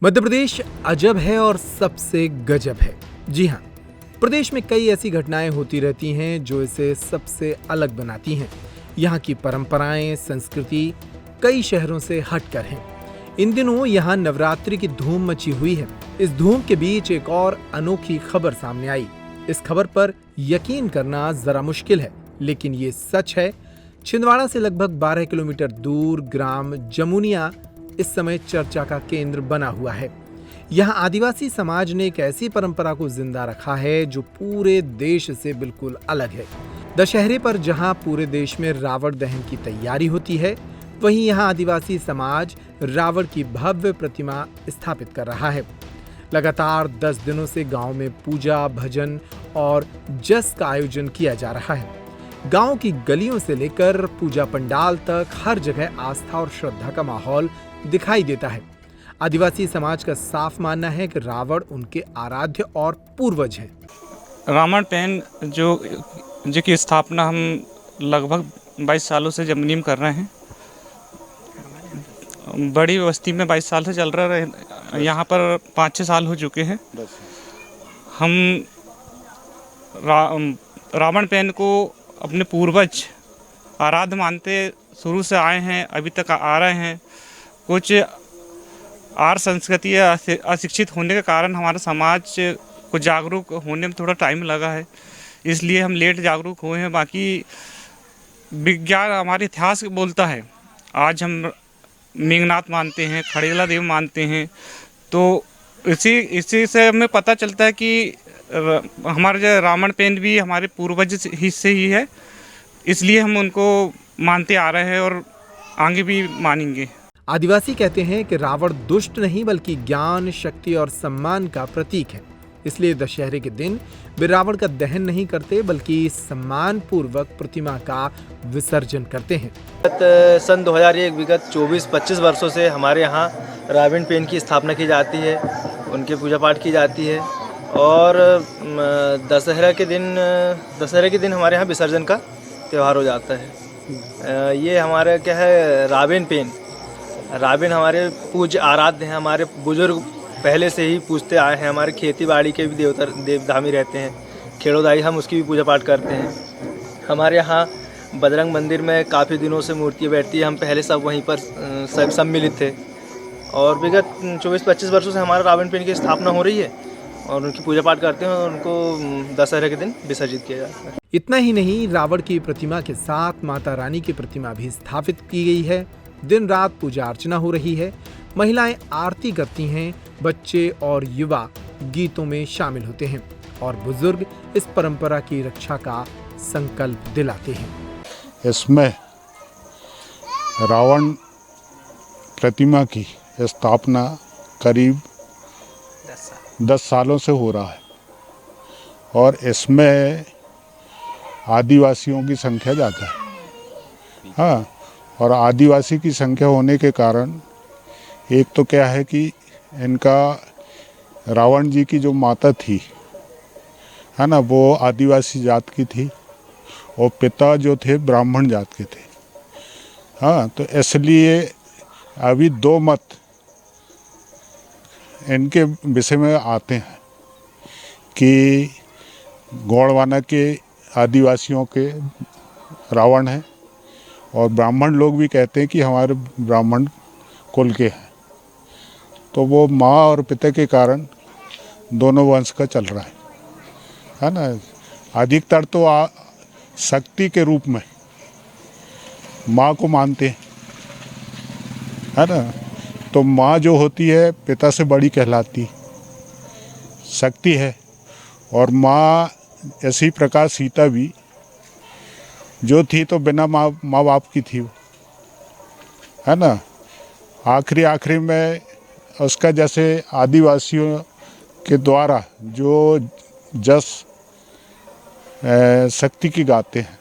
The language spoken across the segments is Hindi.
मध्य प्रदेश अजब है और सबसे गजब है। जी हाँ, प्रदेश में कई ऐसी घटनाएं होती रहती हैं जो इसे सबसे अलग बनाती हैं। यहाँ की परंपराएं, संस्कृति कई शहरों से हटकर हैं। इन दिनों यहाँ नवरात्रि की धूम मची हुई है। इस धूम के बीच एक और अनोखी खबर सामने आई। इस खबर पर यकीन करना जरा मुश्किल है, लेकिन ये सच है। छिंदवाड़ा से लगभग 12 किलोमीटर दूर ग्राम जमुनिया इस समय चर्चा का केंद्र बना हुआ है। यहाँ आदिवासी समाज ने एक ऐसी परंपरा को जिंदा रखा है जो पूरे देश से बिल्कुल अलग है। दशहरे पर जहाँ पूरे देश में रावण दहन की तैयारी होती है, वहीं यहाँ आदिवासी समाज रावण की भव्य प्रतिमा स्थापित कर रहा है। लगातार 10 दिनों से गांव में पूजा, भजन और जस का आयोजन किया जा रहा है। गांव की गलियों से लेकर पूजा पंडाल तक हर जगह आस्था और श्रद्धा का माहौल दिखाई देता है। आदिवासी समाज का साफ मानना है कि रावण उनके आराध्य और पूर्वज हैं। रावण पेन जो की स्थापना हम लगभग 22 सालों से जमुनी में कर रहे हैं। बड़ी बस्ती में 22 साल से चल रहा है। यहाँ पर 5-6 साल हो चुके हैं। हम रावण पेन को अपने पूर्वज आराध्य मानते शुरू से आए हैं, अभी तक आ रहे हैं। कुछ आर्य संस्कृति या अशिक्षित होने के कारण हमारा समाज को जागरूक होने में थोड़ा टाइम लगा है, इसलिए हम लेट जागरूक हुए हैं। बाकी विज्ञान हमारे इतिहास बोलता है। आज हम मेघनाथ मानते हैं, खड़ेला देव मानते हैं, तो इसी से हमें पता चलता है कि हमारा जो रावण पेन भी हमारे पूर्वज हिस्से ही है, इसलिए हम उनको मानते आ रहे हैं और आगे भी मानेंगे। आदिवासी कहते हैं कि रावण दुष्ट नहीं बल्कि ज्ञान, शक्ति और सम्मान का प्रतीक है। इसलिए दशहरे के दिन वे रावण का दहन नहीं करते बल्कि सम्मान पूर्वक प्रतिमा का विसर्जन करते हैं। सन 2001 विगत 24-25 वर्षों से हमारे यहाँ रावण पेन की स्थापना की जाती है, उनकी पूजा पाठ की जाती है और दशहरे के दिन हमारे यहाँ विसर्जन का त्यौहार हो जाता है। ये हमारा क्या है, रावण हमारे पूज्य आराध्य हैं। हमारे बुजुर्ग पहले से ही पूजते आए हैं। हमारे खेती बाड़ी के भी देवधामी रहते हैं, खेड़ोदाई, हम उसकी भी पूजा पाठ करते हैं। हमारे यहाँ बजरंग मंदिर में काफ़ी दिनों से मूर्तियाँ बैठती है। हम पहले सब वहीं पर सब सम्मिलित थे और विगत 24-25 वर्षों से हमारा रावण पेन की स्थापना हो रही है और उनकी पूजा पाठ करते हैं और उनको दशहरे के दिन विसर्जित किया जाता है। इतना ही नहीं, रावण की प्रतिमा के साथ माता रानी की प्रतिमा भी स्थापित की गई है। दिन रात पूजा अर्चना हो रही है। महिलाएं आरती करती हैं, बच्चे और युवा गीतों में शामिल होते हैं और बुजुर्ग इस परंपरा की रक्षा का संकल्प दिलाते हैं। इसमें रावण प्रतिमा की स्थापना करीब 10 सालों से हो रहा है और इसमें आदिवासियों की संख्या ज़्यादा है। हाँ, और आदिवासी की संख्या होने के कारण एक तो क्या है कि इनका रावण जी की जो माता थी, है ना, वो आदिवासी जात की थी और पिता जो थे ब्राह्मण जात के थे। हाँ, तो इसलिए अभी 2 मत इनके विषय में आते हैं कि गोंडवाना के आदिवासियों के रावण हैं और ब्राह्मण लोग भी कहते हैं कि हमारे ब्राह्मण कुल के हैं। तो वो माँ और पिता के कारण दोनों वंश का चल रहा है ना। अधिकतर तो शक्ति के रूप में माँ को मानते हैं, है ना। तो माँ जो होती है पिता से बड़ी कहलाती शक्ति है और माँ इसी प्रकार सीता भी जो थी तो बिना माँ बाप की थी वो, है ना। आखिरी में उसका जैसे आदिवासियों के द्वारा जो जस शक्ति की गाते हैं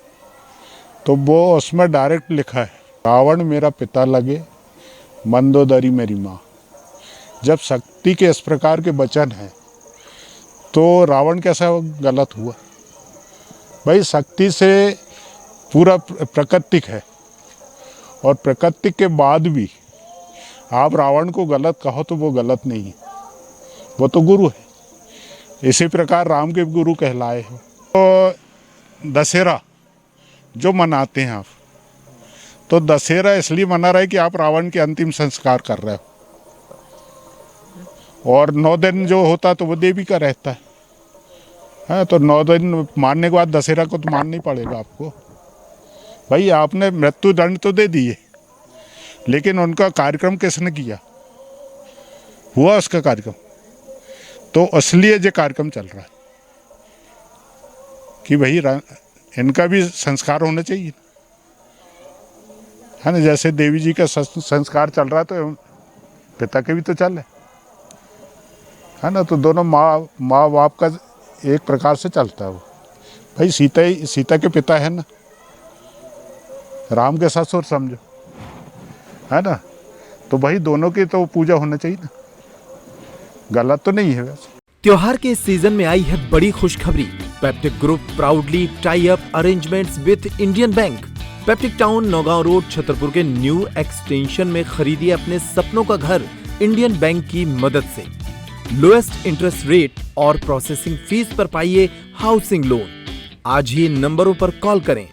तो वो उसमें डायरेक्ट लिखा है, रावण मेरा पिता लगे, मंदोदरी मेरी माँ। जब शक्ति के इस प्रकार के वचन हैं तो रावण कैसा गलत हुआ भाई। शक्ति से पूरा प्राकृतिक है और प्राकृतिक के बाद भी आप रावण को गलत कहो तो वो गलत नहीं है, वो तो गुरु है। इसी प्रकार राम के गुरु कहलाए हो। तो दशहरा जो मनाते हैं आप, तो दशहरा इसलिए मना रहे कि आप रावण के अंतिम संस्कार कर रहे हो, और 9 दिन जो होता तो वो देवी का रहता है। हाँ, तो 9 दिन मारने के बाद दशहरा को तो मानना ही पड़ेगा आपको। भाई आपने मृत्यु दंड तो दे दिए, लेकिन उनका कार्यक्रम किसने किया? हुआ उसका कार्यक्रम। तो इसलिए ये कार्यक्रम चल रहा है कि भाई इनका भी संस्कार होना चाहिए, है ना। जैसे देवी जी का संस्कार चल रहा है तो पिता के भी तो चल है ना। तो दोनों माँ बाप का एक प्रकार से चलता है वो। भाई सीता के पिता है ना, राम के ससुर समझो, है ना। तो भाई दोनों की तो पूजा होना चाहिए ना, गलत तो नहीं है वैसे। त्योहार के इस सीजन में आई है बड़ी खुशखबरी। Peptic group proudly tie up arrangements with Indian bank. Peptic town Naugaon road Chhatarpur के न्यू एक्सटेंशन में खरीदिए अपने सपनों का घर इंडियन बैंक की मदद से। लोएस्ट इंटरेस्ट रेट और प्रोसेसिंग फीस पर पाइए हाउसिंग लोन। आज ही इन नंबरों पर कॉल करें